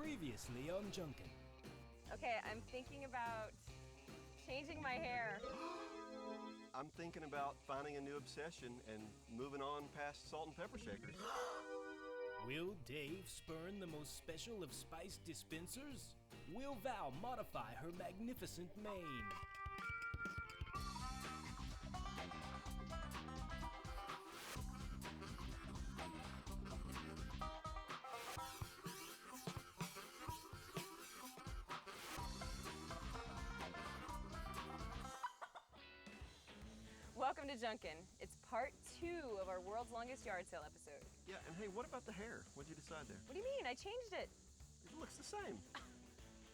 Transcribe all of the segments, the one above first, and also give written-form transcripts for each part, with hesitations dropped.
Previously on Junkin. Okay, I'm thinking about changing my hair. I'm thinking about finding a new obsession and moving on past salt and pepper shakers. Will Dave spurn the most special of spice dispensers? Will Val modify her magnificent mane? Welcome to Junkin. It's part 2 of our world's longest yard sale episode. Yeah, and hey, what about the hair? What'd you decide there? What do you mean? I changed it. It looks the same.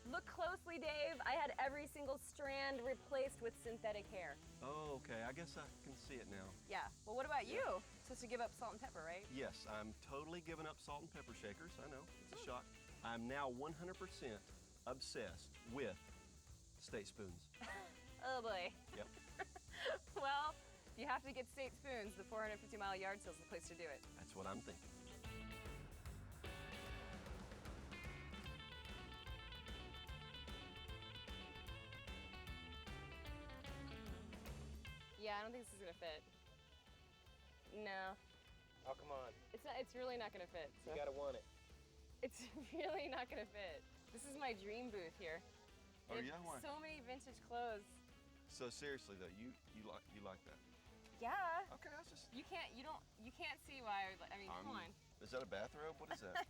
Look closely, Dave. I had every single strand replaced with synthetic hair. Oh, okay. I guess I can see it now. Yeah. Well, what about you? Supposed to give up salt and pepper, right? Yes, I'm totally giving up salt and pepper shakers. I know, it's a shock. I'm now 100% obsessed with state spoons. Oh boy. Yep. Well, if you have to get state spoons, the 450-mile yard sale is the place to do it. That's what I'm thinking. Yeah, I don't think this is gonna fit. No, Oh, come on. it's not. It's really not gonna fit. So. You gotta want it. It's really not gonna fit. This is my dream booth here. Oh, They have yeah? Why? So many vintage clothes. So seriously though, you like that? Yeah. Okay, I was just. You can't see why I would. I mean, come on. Is that a bathrobe? What is that?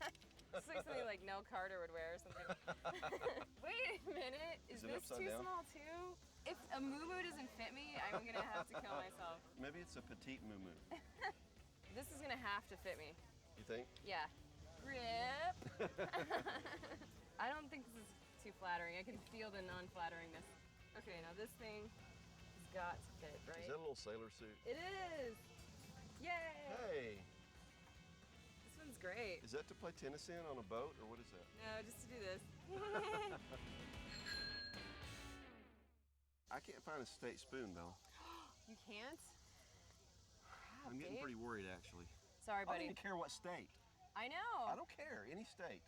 It's like something like Nell Carter would wear or something. Wait a minute. Is it this upside too down? small too? If a moo-moo doesn't fit me, I'm gonna have to kill myself. Maybe it's a petite moo-moo. This is gonna have to fit me. You think? Yeah. Rip. I don't think this is too flattering. I can feel the non-flatteringness. Okay, now this thing has got to fit, right? Is that a little sailor suit? It is. Yay. Hey, This one's great. is that to play tennis in on a boat or what is that? No, just to do this. I can't find a state spoon though. You can't? Crap, I'm getting Dave. pretty worried actually. Sorry, I don't buddy. even care what state. I know. I don't care, any state.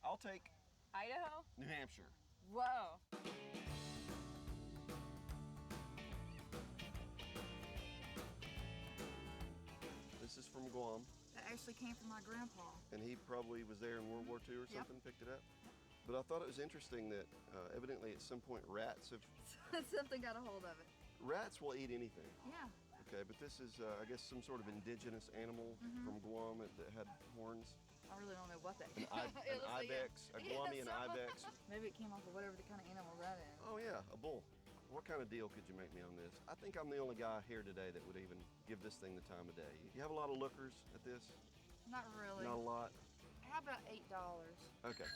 I'll take Idaho? New Hampshire. Whoa. This is from Guam, That actually came from my grandpa. and he probably was there in World War II or something, picked it up. But I thought it was interesting that evidently at some point rats Something got a hold of it. rats will eat anything. Yeah. Okay, but this is, I guess, some sort of indigenous animal from Guam that had horns. I really don't know what that An, is. an ibex, a Guamian ibex. Maybe it came off of whatever the kind of animal that is. Oh yeah, a bull. What kind of deal could you make me on this? I think I'm the only guy here today that would even give this thing the time of day. You have a lot of lookers at this? Not really. Not a lot? How about $8? Okay.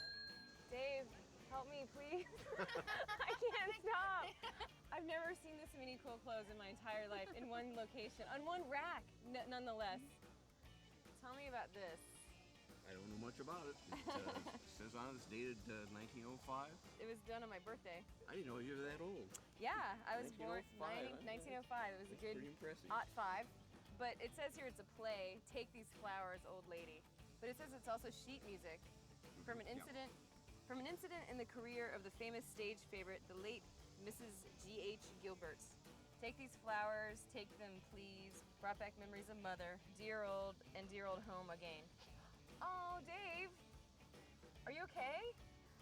Dave, help me, please. I can't stop. I've never seen this many cool clothes in my entire life in one location, on one rack, nonetheless. Tell me about this. I don't know much about it. It says on it it's dated 1905. It was done on my birthday. I didn't know you were that old. Yeah, I was born 1905, 1905. It was a That's good pretty impressive. Ot 5. But it says here it's a play, Take These Flowers, Old Lady. But it says it's also sheet music from an incident in the career of the famous stage favorite, the late Mrs. G.H. Gilbert. Take these flowers, take them please, brought back memories of mother, dear old home again. Oh, Dave, are you okay?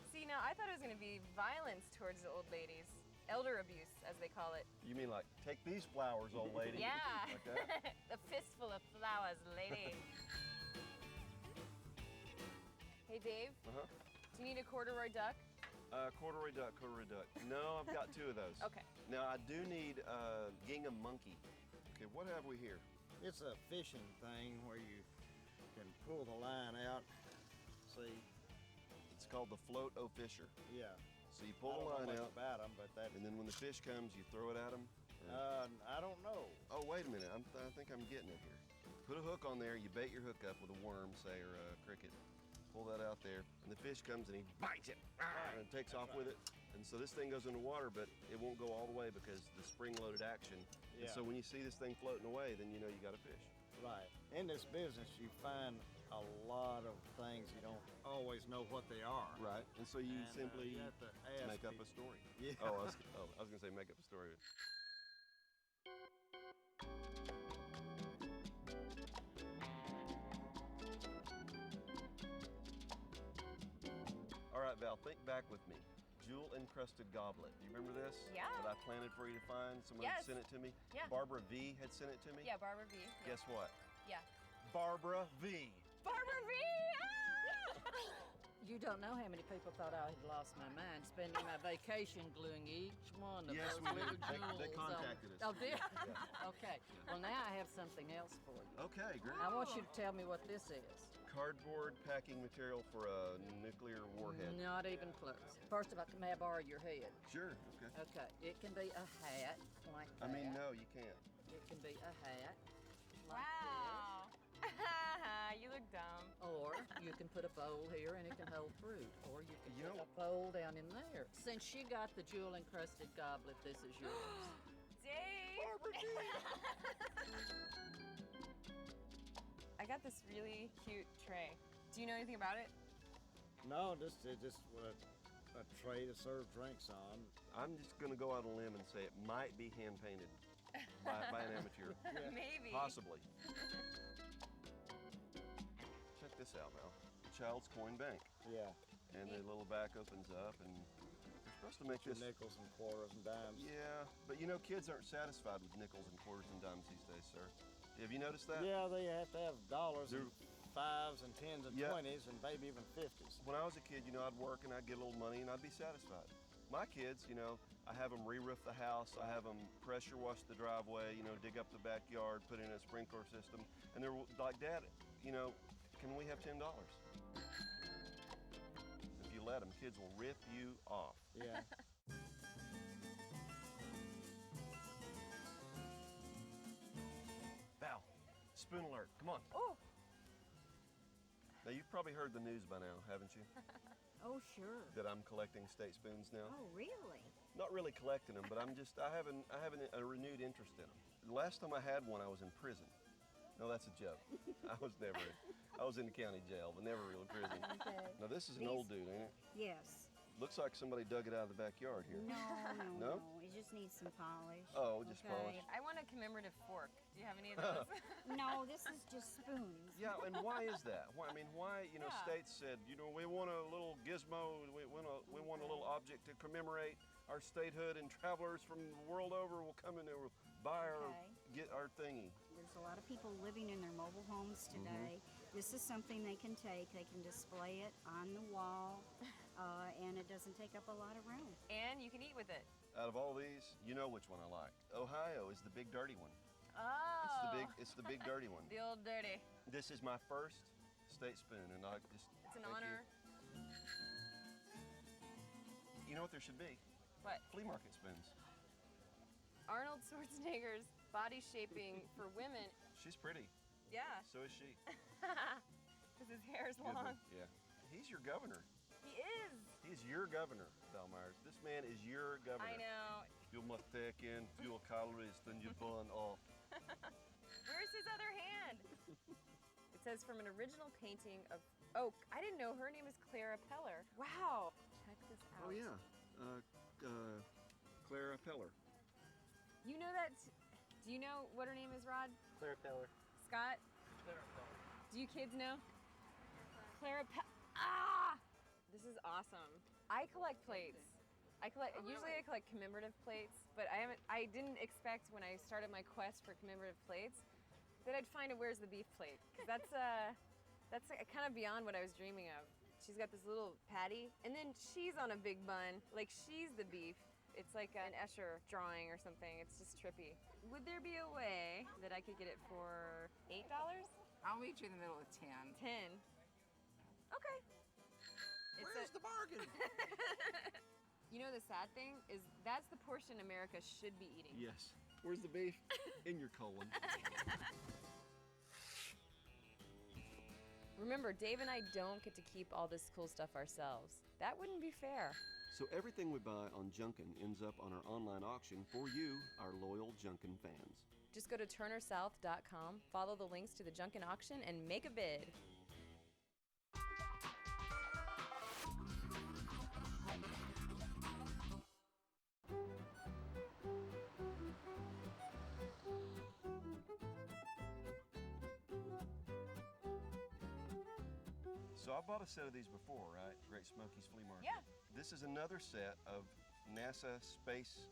See, now I thought it was gonna be violence towards the old ladies. Elder abuse, as they call it. You mean like, take these flowers, old lady? Yeah. Like that? A fistful of flowers, lady. Hey, Dave, Uh-huh. do you need a corduroy duck? Corduroy duck, corduroy duck. No, I've got 2 of those. Okay. Now, I do need a gingham monkey. Okay, what have we here? It's a fishing thing where you can pull the line out. See? It's called the float o fisher. Yeah. So you I pull the don't know line much out, about them, but that. and then when the fish comes, you throw it at them. I don't know. Oh, wait a minute. I think I'm getting it here. Put a hook on there. You bait your hook up with a worm, say, or a cricket. Pull that out there, and the fish comes and he bites it, and takes off with it. And so this thing goes in the water, but it won't go all the way because the spring-loaded action. Yeah. And so when you see this thing floating away, then you know you got a fish. Right. In this business, you find a lot of things you don't always know what they are. Right. And so you And, simply you have to ask make up a people. story. Yeah. Oh, I was going to say make up a story. All right, Val, think back with me. Jewel-encrusted goblet. Do you remember this? Yeah. That I planted for you to find? Somebody Yes. sent it to me? Yeah. Barbara V had sent it to me? Yeah, Barbara V. Yeah. Guess what? Yeah. Barbara V. Barbara V! Ah! You don't know how many people thought I had lost my mind spending my vacation gluing each one of Yes, those we little did. jewels. They contacted us. Oh, did? Yeah. Okay. Well, now I have something else for you. Okay, great. I want you to tell me what this is. Cardboard packing material for a nuclear warhead. Not even close. First of all, may I borrow your head? Sure, okay. Okay. It can be a hat like I that. mean, no, you can't. It can be a hat like Wow. You look dumb. this. Or you can put a bowl here and it can hold fruit. Or you can You put know- a bowl down in there. Since you got the jewel-encrusted goblet, this is yours. Dave! I got this really cute tray. Do you know anything about it? No, it's just a tray to serve drinks on. I'm just going to go out on a limb and say it might be hand painted by an amateur. Maybe. Possibly. Check this out, Mel. Child's Coin Bank. Yeah. And the little back opens up, and you're supposed to make Your this. nickels and quarters and dimes. Yeah, but you know, kids aren't satisfied with nickels and quarters and dimes these days, sir. Have you noticed that? Yeah, they have to have dollars and They're- fives and tens and Yeah. 20s and maybe even 50s. When I was a kid, you know, I'd work and I'd get a little money and I'd be satisfied. My kids, you know, I have them re-roof the house, I have them pressure wash the driveway, you know, dig up the backyard, put in a sprinkler system, and they're like, Dad, you know, can we have $10? If you let them, kids will rip you off. Yeah. Val, spoon alert, come on. Oh, Now, you've probably heard the news by now, haven't you? Oh, sure. That I'm collecting state spoons now. Oh, really? Not really collecting them, but I have a renewed interest in them. The last time I had one, I was in prison. No, that's a joke. I was in the county jail, but never real prison. Okay. Now this is an old dude, ain't it? Yes. Looks like somebody dug it out of the backyard here. No? No? It just needs some polish. Oh, just okay? polish. I want a commemorative fork. Do you have any of those? No, this is just spoons. Yeah, and why is that? Why, I mean, why, you know, Yeah. states said, you know, we want a little gizmo, we want a little object to commemorate our statehood, and travelers from the world over will come in there, will buy our, Okay. get our thingy. There's a lot of people living in their mobile homes today. This is something they can take. They can display it on the wall, and it doesn't take up a lot of room. And you can eat with it. Out of all these, you know which one I like. Ohio is the big dirty one. Oh. It's the big dirty one. The old dirty. This is my first state spoon, and I just. It's an thank honor. You know what there should be? What? Flea market spoons. Arnold Schwarzenegger's body shaping for women. She's pretty. Yeah. So is she. Because his hair is Good long. one. Yeah. He's your governor. He is. He's your governor, Val Myers. This man is your governor. I know. You must take in fewer calories than you burn off. Where's his other hand? It says from an original painting of. Oh, I didn't know her name is Clara Peller. Wow. Check this out. Oh yeah, Clara Peller. You know that? Do you know what her name is, Rod? Clara Peller. Scott? Clara Peller. Do you kids know? Clara Ah! This is awesome. I collect plates. Usually I collect commemorative plates, but I didn't expect when I started my quest for commemorative plates that I'd find a Where's the Beef plate. 'Cause that's kind of beyond what I was dreaming of. She's got this little patty, and then she's on a big bun, like she's the beef. It's like an Escher drawing or something. It's just trippy. Would there be a way that I could get it for $8? I'll meet you in the middle of 10. 10. Okay. Where's the bargain? You know the sad thing is that's the portion America should be eating. Yes. Where's the beef? In your colon. Remember, Dave and I don't get to keep all this cool stuff ourselves. That wouldn't be fair. So everything we buy on Junkin ends up on our online auction for you, our loyal Junkin fans. Just go to turnersouth.com, follow the links to the Junkin auction, and make a bid. So I bought a set of these before, right? Great Smokies Flea Market. Yeah. This is another set of NASA space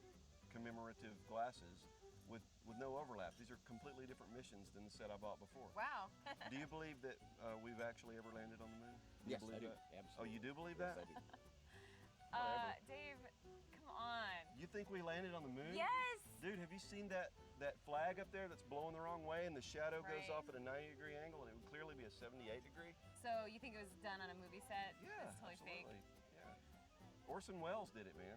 commemorative glasses with no overlap. These are completely different missions than the set I bought before. Wow. Do you believe that we've actually ever landed on the moon? Do you Yes, believe I do. that? Absolutely. Oh, you do believe Yes, that? I do. Dave, come on. You think we landed on the moon? Yes. Dude, have you seen that flag up there that's blowing the wrong way and the shadow goes Right. off at a 90-degree angle and it would clearly be a 78-degree? So you think it was done on a movie set? Yeah, It's totally absolutely. fake. Yeah. Orson Welles did it, man.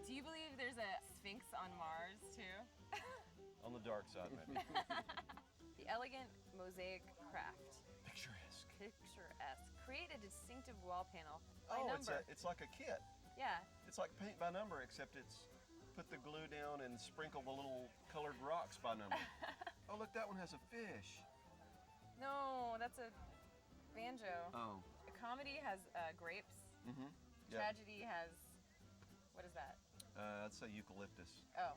Do you believe there's a Sphinx on Mars too? On the dark side, maybe. The elegant mosaic craft. Picturesque. Picturesque. Create a distinctive wall panel by Oh, number. it's like a kit. Yeah. It's like paint by number, except it's put the glue down and sprinkle the little colored rocks by number. Oh, look, that one has a fish. No, that's a banjo. Oh. A comedy has grapes. Mm-hmm. Yeah. Tragedy has, what is that? I'd say eucalyptus. Oh.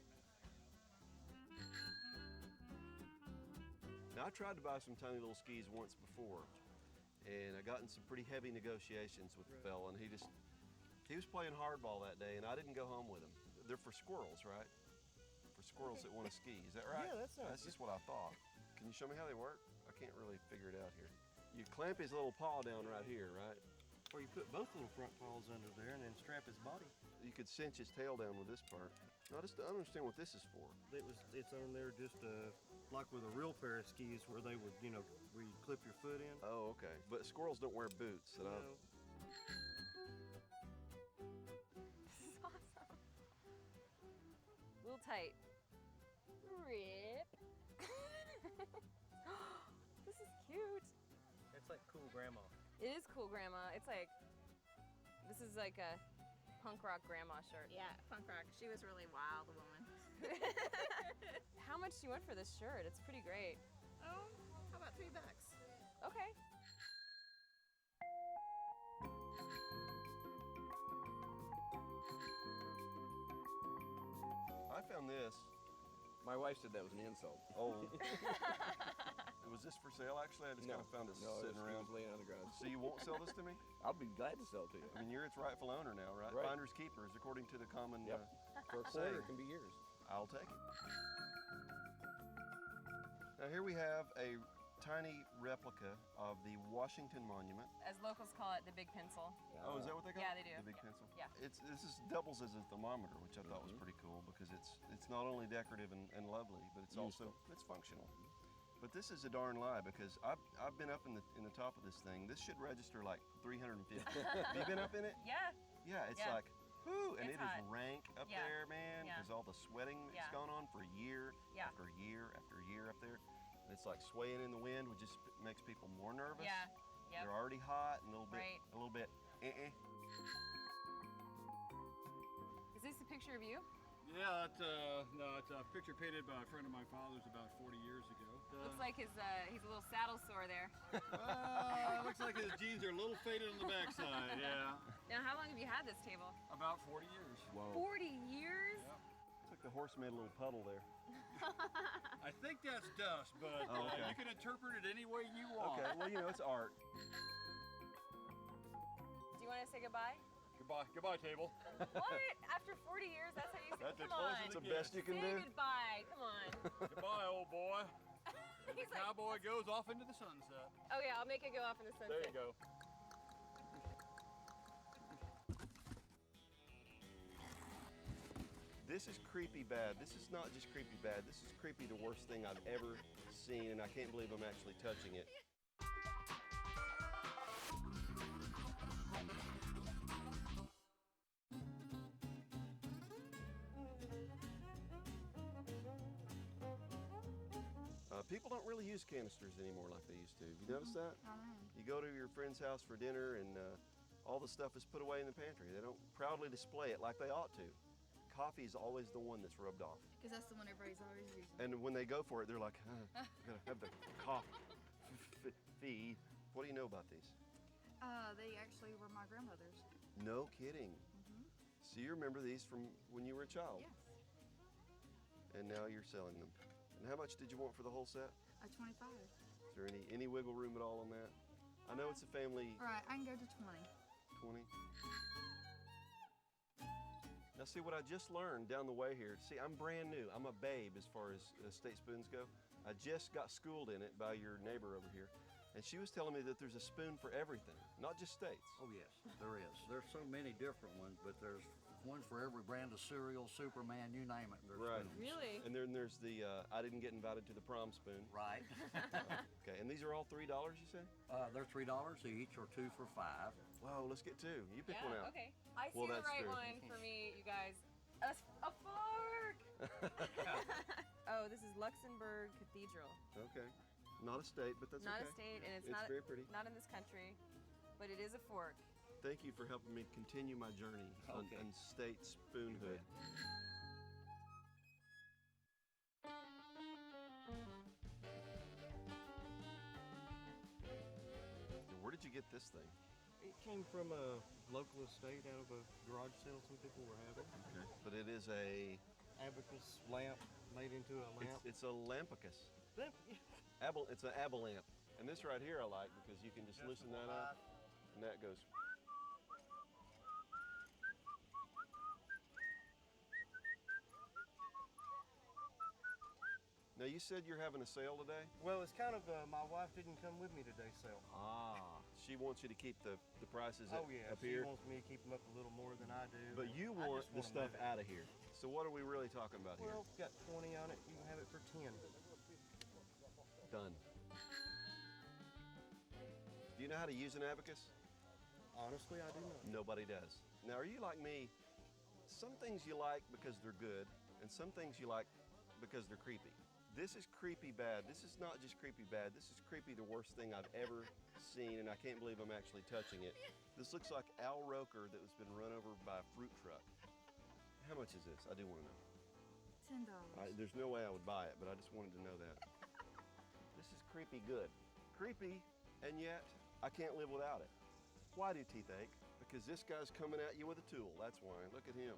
Now, I tried to buy some tiny little skis once before, and I got in some pretty heavy negotiations with the fella, and he was playing hardball that day, and I didn't go home with him. They're for squirrels, right? For squirrels that want to ski. Is that right? Yeah, that sounds That's just what I thought. Can you show me how they work? I can't really figure it out here. You clamp his little paw down right here, right? Or you put both little front paws under there and then strap his body. You could cinch his tail down with this part. I just don't understand what this is for. It's on there just like with a real pair of skis where they would, where you clip your foot in. Oh, okay. But squirrels don't wear boots. No. This is awesome. A little tight. Rip. This is cute. It's like cool grandma. It is cool, Grandma. It's like, this is like a punk rock grandma shirt. Yeah, punk rock. She was really wild, the woman. How much do you want for this shirt? It's pretty great. Oh, how about $3? Okay. I found this. My wife said that was an insult. Oh. Was this for sale, actually? I just kind of found it sitting it around. was laying on the ground. So you won't sell this to me? I'll be glad to sell it to you. I mean, you're its rightful owner now, right? Right. Finders keepers, according to the common Yep. For a saying. quarter, it can be yours. I'll take it. Now here we have a tiny replica of the Washington Monument. As locals call it, the big pencil. Oh, is that what they call it? Yeah, they do. The big Yeah. pencil? Yeah. This doubles as a thermometer, which I thought was pretty cool because it's not only decorative and lovely, but it's also functional. But this is a darn lie because I've been up in the top of this thing. This should register like 350. Have you been up in it? Yeah. Yeah, it's Yeah. like, whoo, and It's it is hot. rank up Yeah. there, man, Yeah. because all the sweating that's Yeah. gone on for year Yeah. after year after year up there. And it's like swaying in the wind, which just makes people more nervous. Yeah. Yep. They're already hot and Right. a little bit. Is this a picture of you? Yeah, it's a picture painted by a friend of my father's about 40 years ago. Looks like he's a little saddle sore there. Looks like his jeans are a little faded on the backside, yeah. Now, how long have you had this table? About 40 years. Whoa. 40 years? It's like the horse made a little puddle there. I think that's dust, but Oh, okay. you can interpret it any way you want. Okay, well, it's art. Do you want to say goodbye? Goodbye, table. What? After 40 years, that's how you say That's come as close on. as It's it the gets. best you can Say do. goodbye. Come on. Goodbye, old boy. And He's the like- cowboy goes off into the sunset. Oh yeah, I'll make it go off in the sunset. There you go. This is creepy bad. This is not just creepy bad. This is creepy the worst thing I've ever seen, and I can't believe I'm actually touching it. People don't really use canisters anymore like they used to. Have you noticed that? I know. You go to your friend's house for dinner and all the stuff is put away in the pantry. They don't proudly display it like they ought to. Coffee is always the one that's rubbed off. Because that's the one everybody's always using. And when they go for it, they're like, gotta have the coffee. What do you know about these? They actually were my grandmother's. No kidding. So you remember these from when you were a child? Yes. And now you're selling them. And how much did you want for the whole set? 25. Is there any wiggle room at all on that? I know it's a family. All right, I can go to 20. 20. Now see what I just learned down the way here. See, I'm brand new. I'm a babe as far as state spoons go. I just got schooled in it by your neighbor over here. And she was telling me that there's a spoon for everything, not just states. Oh yes, there is. There's so many different ones, but there's one for every brand of cereal, Superman, you name it. There's Right. spoons. Really? And then there's the I didn't get invited to the prom spoon. Right. Okay, and these are all $3, you said? They're $3 each, or 2 for $5. Whoa, let's get 2. You pick Yeah, one out. okay. I see Well, the that's right true. one for me, you guys. A fork! Oh, this is Luxembourg Cathedral. Okay. Not a state, but that's Not okay. a state, and it's very pretty. not in this country, but it is a fork. Thank you for helping me continue my journey on state spoonhood. Where did you get this thing? It came from a local estate out of a garage sale some people were having. Okay. But it is a Abacus lamp made into a lamp. It's a lampicus. Lamp, It's an abalamp. And this right here I like because you can just loosen that up and that goes. Now you said you're having a sale today? Well, it's kind of my wife didn't come with me today's sale. Ah, she wants you to keep the prices Oh yeah, up she here. wants me to keep them up a little more than I do. But you I want just the wanna stuff move it. out of here. So what are we really talking about here? Well, got 20 on it. You can have it for 10. Done. Do you know how to use an abacus? Honestly, I do not. Nobody does. Now, are you like me? Some things you like because they're good, and some things you like because they're creepy. This is creepy bad. This is not just creepy bad. This is creepy the worst thing I've ever seen, and I can't believe I'm actually touching it. This looks like Al Roker that was been run over by a fruit truck. How much is this? I do want to know. $10. There's no way I would buy it, but I just wanted to know that. This is creepy good. Creepy, and yet I can't live without it. Why do teeth ache? Because this guy's coming at you with a tool. That's why. Look at him.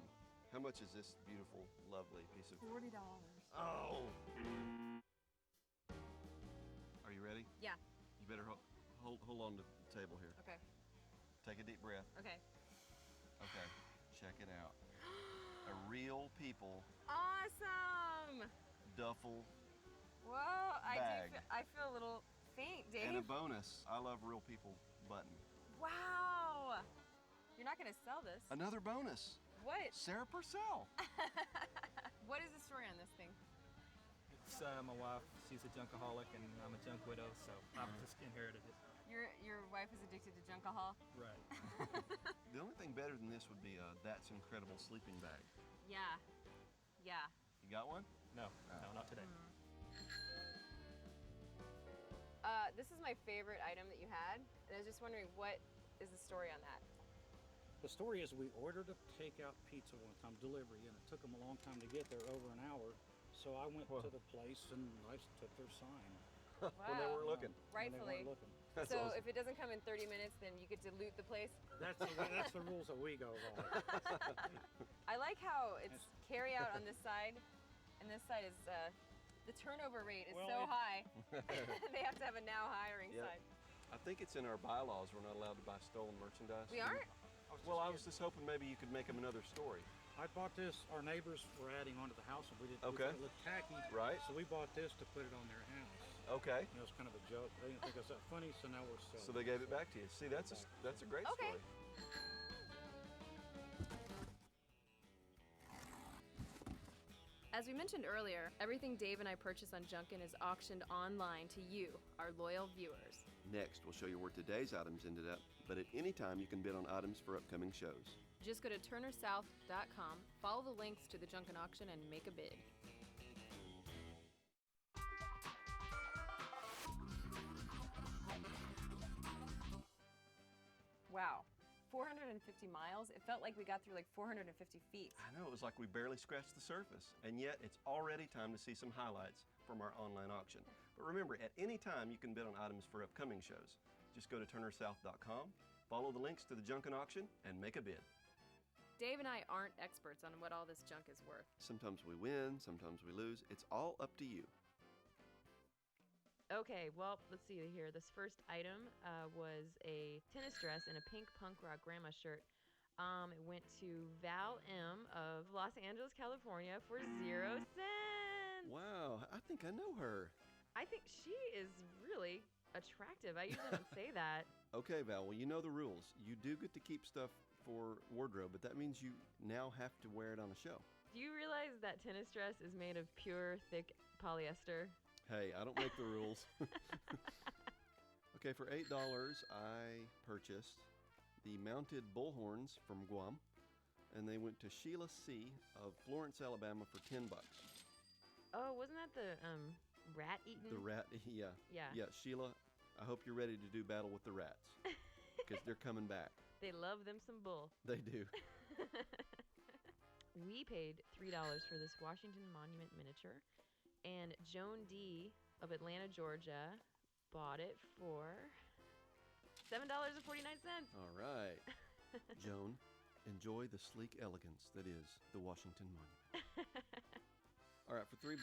How much is this beautiful, lovely piece of... $40. Oh! Are you ready? Yeah. You better hold on to the table here. Okay. Take a deep breath. Okay. Okay. Check it out. A real people Awesome! duffel Whoa, bag. I feel a little faint, Dave. And a bonus, I love real people button. Wow! You're not gonna sell this. Another bonus. What? Sarah Purcell. What is the story on this thing? It's my wife. She's a junkaholic, and I'm a junk widow, so I've just inherited it. Your wife is addicted to junkahol? Right. The only thing better than this would be That's Incredible sleeping bag. Yeah. Yeah. You got one? No, not today. This is my favorite item that you had, and I was just wondering, what is the story on that? The story is we ordered a takeout pizza one time, delivery, and it took them a long time to get there, over an hour. So I went to the place and I took their sign. When they weren't looking. Rightfully. When they weren't looking. That's So awesome. if it doesn't come in 30 minutes, then you get to loot the place? That's the rules that we go by. I like how it's carry out on this side, and this side is, the turnover rate is so high. They have to have a now hiring Yeah. side. I think it's in our bylaws we're not allowed to buy stolen merchandise. We aren't? Well, I was just hoping maybe you could make them another story. I bought this, our neighbors were adding onto the house and we didn't Okay. we thought it looked tacky. Right. So we bought this to put it on their house. Okay. You know, it's kind of a joke. They didn't think it was that funny, so now we're selling So they gave it back to you. See, that's a great Okay. story. As we mentioned earlier, everything Dave and I purchase on Junkin is auctioned online to you, our loyal viewers. Next, we'll show you where today's items ended up, but at any time you can bid on items for upcoming shows. Just go to turnersouth.com, follow the links to the Junkin auction, and make a bid. Wow. 450 miles? It felt like we got through like 450 feet. I know, it was like we barely scratched the surface, and yet it's already time to see some highlights from our online auction. But remember, at any time you can bid on items for upcoming shows. Just go to turnersouth.com, follow the links to the Junkin auction, and make a bid. Dave and I aren't experts on what all this junk is worth. Sometimes we win, sometimes we lose. It's all up to you. Okay, well, let's see here. This first item was a tennis dress and a pink punk rock grandma shirt. It went to Val M. of Los Angeles, California for 0 cents. Wow, I think I know her. I think she is really attractive. I usually don't say that. Okay, Val, well, you know the rules. You do get to keep stuff for wardrobe, but that means you now have to wear it on a show. Do you realize that tennis dress is made of pure, thick polyester? Hey, I don't make the rules. Okay, for $8, I purchased the mounted bullhorns from Guam, and they went to Sheila C. of Florence, Alabama for $10. Oh, wasn't that the rat eating? The rat, yeah. Yeah. Yeah, Sheila, I hope you're ready to do battle with the rats, because they're coming back. They love them some bull. They do. We paid $3 for this Washington Monument miniature, and Joan D. of Atlanta, Georgia, bought it for $7.49. All right. Joan, enjoy the sleek elegance that is the Washington Monument. All right, for $3,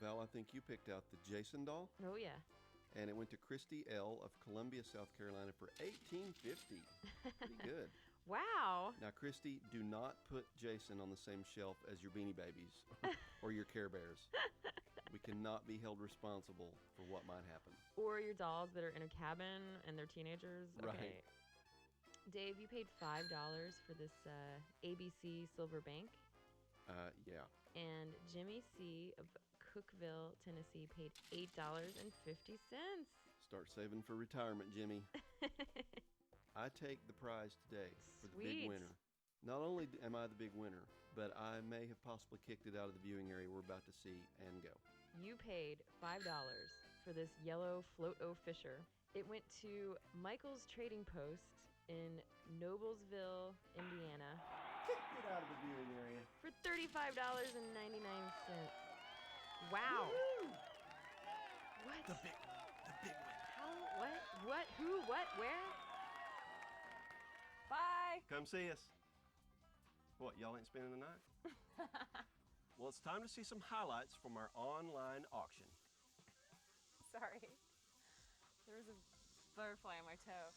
Val, I think you picked out the Jason doll. Oh, yeah. And it went to Christy L. of Columbia, South Carolina for $18.50. Pretty good. Wow. Now, Christy, do not put Jason on the same shelf as your Beanie Babies or your Care Bears. We cannot be held responsible for what might happen. Or your dolls that are in a cabin and they're teenagers. Right. Okay. Dave, you paid $5 for this ABC Silver Bank. Yeah. And Jimmy C. of Cookeville, Tennessee, paid $8.50. Start saving for retirement, Jimmy. I take the prize today for the big Sweet. winner. Not only am I the big winner, but I may have possibly kicked it out of the viewing area we're about to see and go. You paid $5 for this yellow Float-O Fisher. It went to Michael's Trading Post in Noblesville, Indiana. Kicked it out of the viewing area. For $35.99. Wow. Woo-hoo! What? The big one. How? What? What? Who? What? Where? Bye. Come see us. What, y'all ain't spending the night? Well, it's time to see some highlights from our online auction. Sorry. There was a butterfly on my toe.